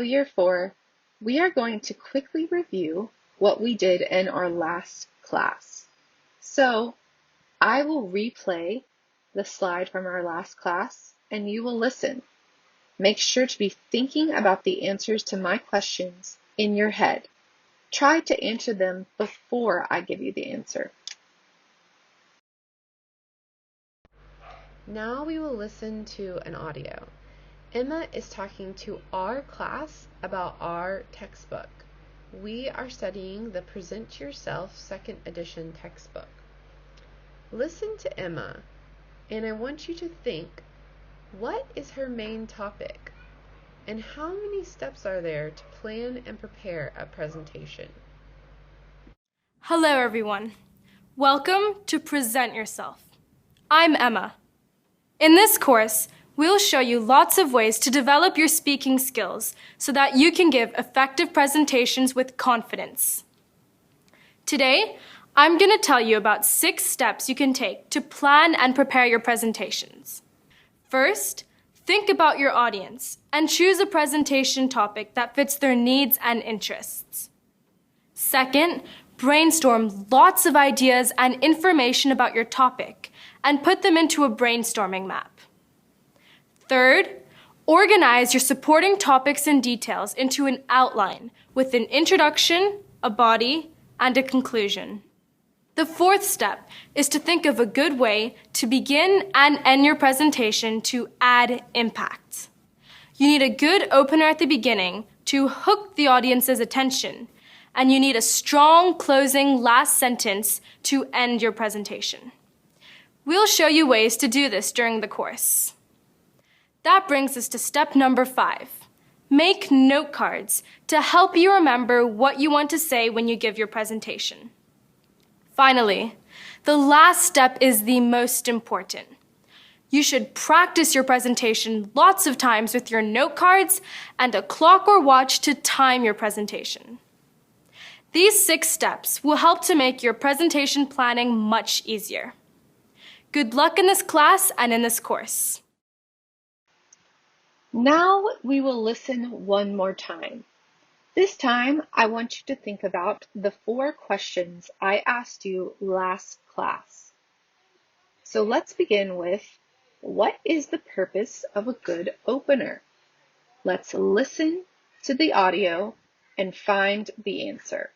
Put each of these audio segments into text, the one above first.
Year 4, we are going to quickly review what we did in our last class. So I will replay the slide from our last class and you will listen. Make sure to be thinking about the answers to my questions in your head. Try to answer them before I give you the answer. Now we will listen to an audio. Emma is talking to our class about our textbook. We are studying the Present Yourself 2nd edition textbook. Listen to Emma, and I want you to think, what is her main topic? And how many steps are there to plan and prepare a presentation? Hello everyone. Welcome to Present Yourself. I'm Emma. In this course, we'll show you lots of ways to develop your speaking skills so that you can give effective presentations with confidence. Today, I'm going to tell you about 6 steps you can take to plan and prepare your presentations. First, think about your audience and choose a presentation topic that fits their needs and interests. Second, brainstorm lots of ideas and information about your topic and put them into a brainstorming map. Third, organize your supporting topics and details into an outline with an introduction, a body, and a conclusion. The fourth step is to think of a good way to begin and end your presentation to add impact. You need a good opener at the beginning to hook the audience's attention, and you need a strong closing last sentence to end your presentation. We'll show you ways to do this during the course. That brings us to step number 5. Make note cards to help you remember what you want to say when you give your presentation. Finally, the last step is the most important. You should practice your presentation lots of times with your note cards and a clock or watch to time your presentation. These 6 steps will help to make your presentation planning much easier. Good luck in this class and in this course. Now we will listen one more time. This time, I want you to think about the 4 questions I asked you last class. So let's begin with, what is the purpose of a good opener? Let's listen to the audio and find the answer.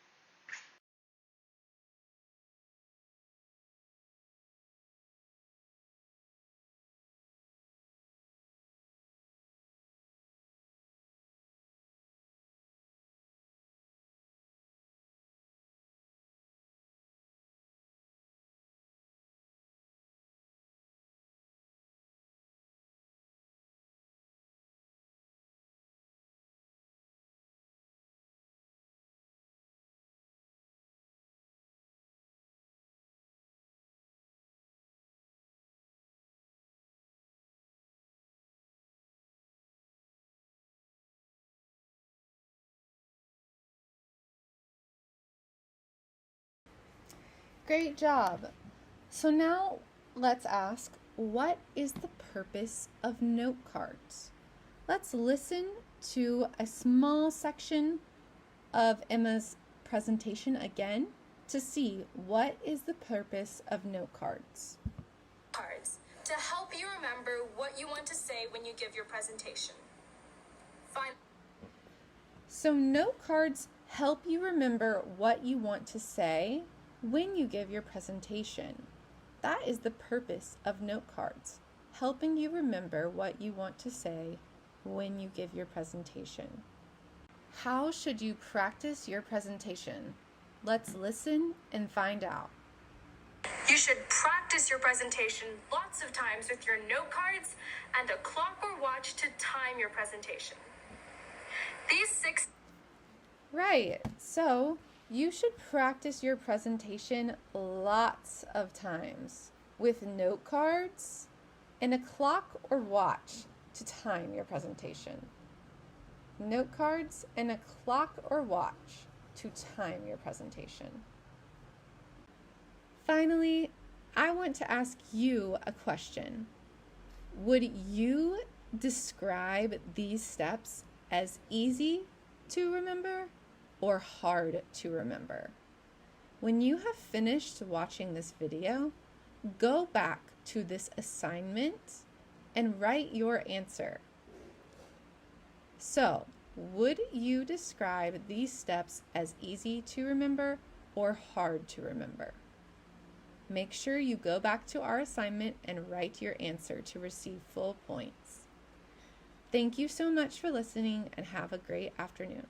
Great job. So now let's ask, what is the purpose of note cards? Let's listen to a small section of Emma's presentation again to see what is the purpose of note cards. Cards to help you remember what you want to say when you give your presentation. So note cards help you remember what you want to say when you give your presentation. That is the purpose of note cards, helping you remember what you want to say when you give your presentation. How should you practice your presentation? Let's listen and find out. You should practice your presentation lots of times with your note cards and a clock or watch to time your presentation. These 6... Right, so you should practice your presentation lots of times with note cards and a clock or watch to time your presentation. Note cards and a clock or watch to time your presentation. Finally, I want to ask you a question. Would you describe these steps as easy to remember or hard to remember? When you have finished watching this video, go back to this assignment and write your answer. So, would you describe these steps as easy to remember or hard to remember? Make sure you go back to our assignment and write your answer to receive full points. Thank you so much for listening and have a great afternoon.